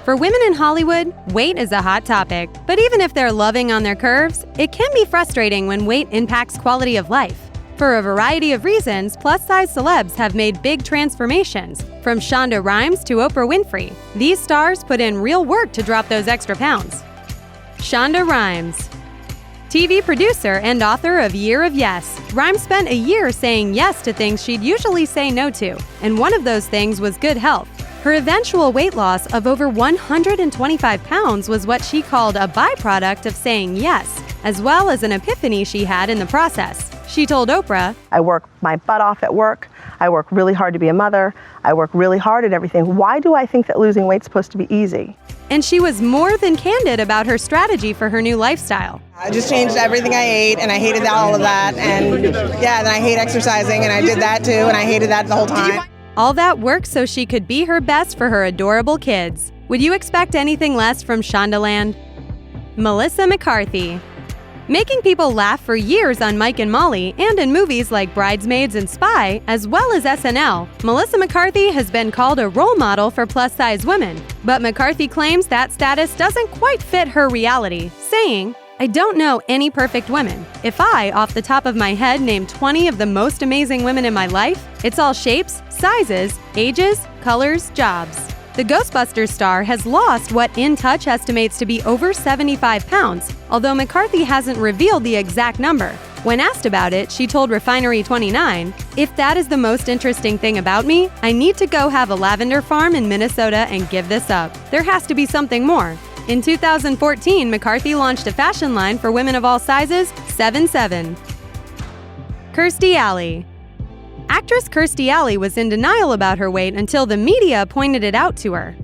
For women in Hollywood, weight is a hot topic. But even if they're loving on their curves, it can be frustrating when weight impacts quality of life. For a variety of reasons, plus-size celebs have made big transformations. From Shonda Rhimes to Oprah Winfrey, these stars put in real work to drop those extra pounds. Shonda Rhimes. TV producer and author of Year of Yes, Rhimes spent a year saying yes to things she'd usually say no to, and one of those things was good health. Her eventual weight loss of over 125 pounds was what she called a byproduct of saying yes, as well as an epiphany she had in the process. She told Oprah, "I work my butt off at work. I work really hard to be a mother. I work really hard at everything. Why do I think that losing weight's supposed to be easy?" And she was more than candid about her strategy for her new lifestyle. I just changed everything I ate, and I hated all of that. And yeah, then I hate exercising, and I did that too, and I hated that the whole time. All that work so she could be her best for her adorable kids. Would you expect anything less from Shondaland? Melissa McCarthy. Making people laugh for years on Mike and Molly and in movies like Bridesmaids and Spy, as well as SNL, Melissa McCarthy has been called a role model for plus-size women. But McCarthy claims that status doesn't quite fit her reality, saying, "I don't know any perfect women. If I, off the top of my head, name 20 of the most amazing women in my life, it's all shapes, sizes, ages, colors, jobs." The Ghostbusters star has lost what In Touch estimates to be over 75 pounds, although McCarthy hasn't revealed the exact number. When asked about it, she told Refinery29, "If that is the most interesting thing about me, I need to go have a lavender farm in Minnesota and give this up. There has to be something more." In 2014, McCarthy launched a fashion line for women of all sizes, 7'7". Kirstie Alley. Actress Kirstie Alley was in denial about her weight until the media pointed it out to her.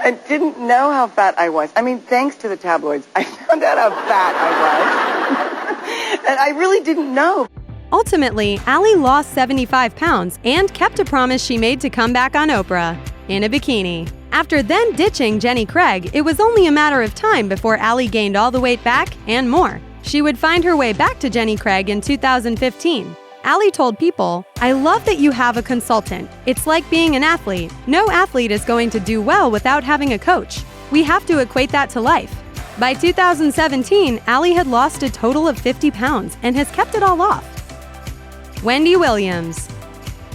I didn't know how fat I was. I mean, thanks to the tabloids, I found out how fat I was. And I really didn't know. Ultimately, Alley lost 75 pounds and kept a promise she made to come back on Oprah, in a bikini. After then ditching Jenny Craig, it was only a matter of time before Alley gained all the weight back and more. She would find her way back to Jenny Craig in 2015. Alley told People, "I love that you have a consultant. It's like being an athlete. No athlete is going to do well without having a coach. We have to equate that to life." By 2017, Alley had lost a total of 50 pounds and has kept it all off. Wendy Williams.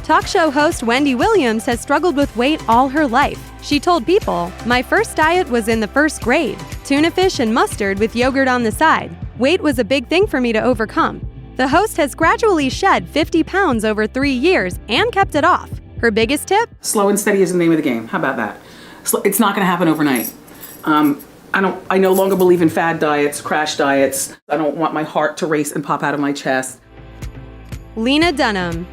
Talk show host Wendy Williams has struggled with weight all her life. She told People, "My first diet was in the first grade. Tuna fish and mustard with yogurt on the side. Weight was a big thing for me to overcome." The host has gradually shed 50 pounds over 3 years and kept it off. Her biggest tip? Slow and steady is the name of the game. How about that? It's not going to happen overnight. I no longer believe in fad diets, crash diets. I don't want my heart to race and pop out of my chest. Lena Dunham.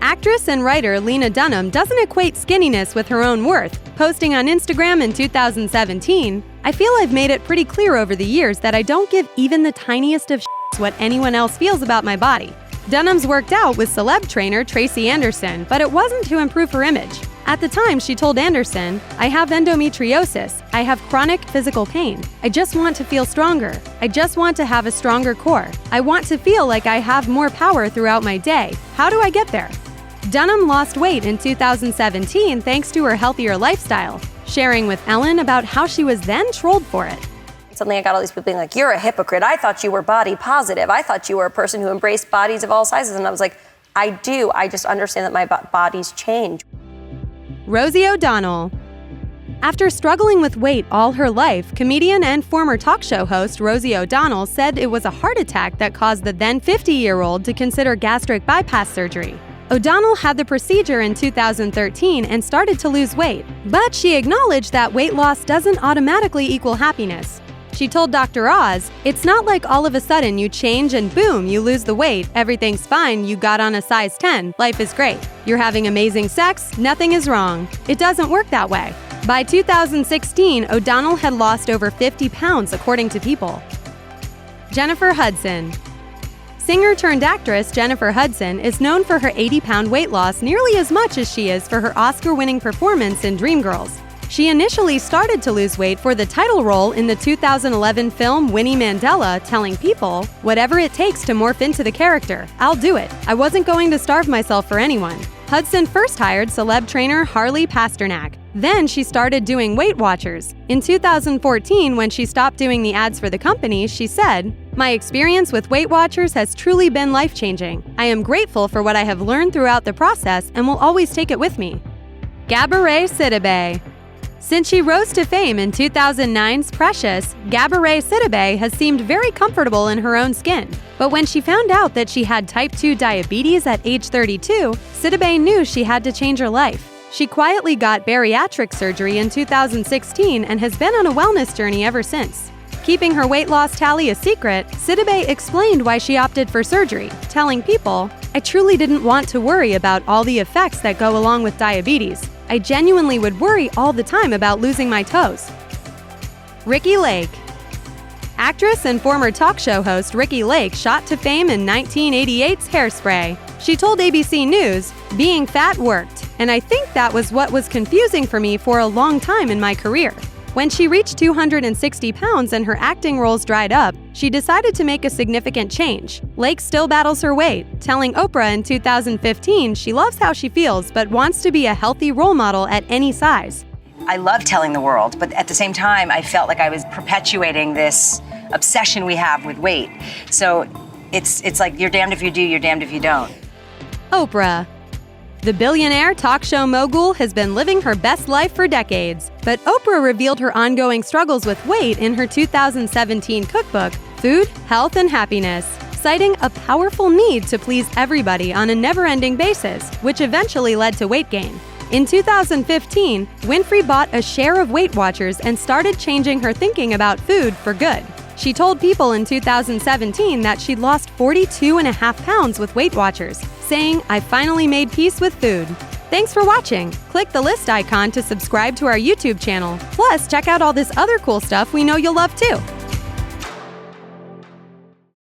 Actress and writer Lena Dunham doesn't equate skinniness with her own worth, posting on Instagram in 2017, "I feel I've made it pretty clear over the years that I don't give even the tiniest of what anyone else feels about my body." Dunham's worked out with celeb trainer Tracy Anderson, but it wasn't to improve her image. At the time, she told Anderson, "I have endometriosis. I have chronic physical pain. I just want to feel stronger. I just want to have a stronger core. I want to feel like I have more power throughout my day. How do I get there?" Dunham lost weight in 2017 thanks to her healthier lifestyle, sharing with Ellen about how she was then trolled for it. Suddenly I got all these people being like, "You're a hypocrite. I thought you were body positive. I thought you were a person who embraced bodies of all sizes." And I was like, I do. I just understand that my bodies change. Rosie O'Donnell. After struggling with weight all her life, comedian and former talk show host Rosie O'Donnell said it was a heart attack that caused the then 50-year-old to consider gastric bypass surgery. O'Donnell had the procedure in 2013 and started to lose weight, but she acknowledged that weight loss doesn't automatically equal happiness. She told Dr. Oz, "It's not like all of a sudden you change and boom, you lose the weight, everything's fine, you got on a size 10, life is great. You're having amazing sex, nothing is wrong. It doesn't work that way." By 2016, O'Donnell had lost over 50 pounds according to People. Jennifer Hudson. Singer-turned-actress Jennifer Hudson is known for her 80-pound weight loss nearly as much as she is for her Oscar-winning performance in Dreamgirls. She initially started to lose weight for the title role in the 2011 film Winnie Mandela, telling People, "Whatever it takes to morph into the character, I'll do it. I wasn't going to starve myself for anyone." Hudson first hired celeb trainer Harley Pasternak. Then she started doing Weight Watchers. In 2014, when she stopped doing the ads for the company, she said, "My experience with Weight Watchers has truly been life-changing. I am grateful for what I have learned throughout the process and will always take it with me." Gabourey Sidibe. Since she rose to fame in 2009's Precious, Gabourey Sidibe has seemed very comfortable in her own skin. But when she found out that she had type 2 diabetes at age 32, Sidibe knew she had to change her life. She quietly got bariatric surgery in 2016 and has been on a wellness journey ever since. Keeping her weight loss tally a secret, Sidibe explained why she opted for surgery, telling people, "I truly didn't want to worry about all the effects that go along with diabetes. I genuinely would worry all the time about losing my toes." Ricki Lake. Actress and former talk show host Ricki Lake shot to fame in 1988's Hairspray. She told ABC News, "Being fat worked, and I think that was what was confusing for me for a long time in my career." When she reached 260 pounds and her acting roles dried up, she decided to make a significant change. Lake still battles her weight, telling Oprah in 2015 she loves how she feels but wants to be a healthy role model at any size. I love telling the world, but at the same time, I felt like I was perpetuating this obsession we have with weight. So it's like you're damned if you do, you're damned if you don't. Oprah. The billionaire talk show mogul has been living her best life for decades, but Oprah revealed her ongoing struggles with weight in her 2017 cookbook, Food, Health, and Happiness, citing a powerful need to please everybody on a never-ending basis, which eventually led to weight gain. In 2015, Winfrey bought a share of Weight Watchers and started changing her thinking about food for good. She told people in 2017 that she'd lost 42.5 pounds with Weight Watchers, saying, "I finally made peace with food." Thanks for watching. Click the list icon to subscribe to our YouTube channel. Plus, check out all this other cool stuff we know you'll love too.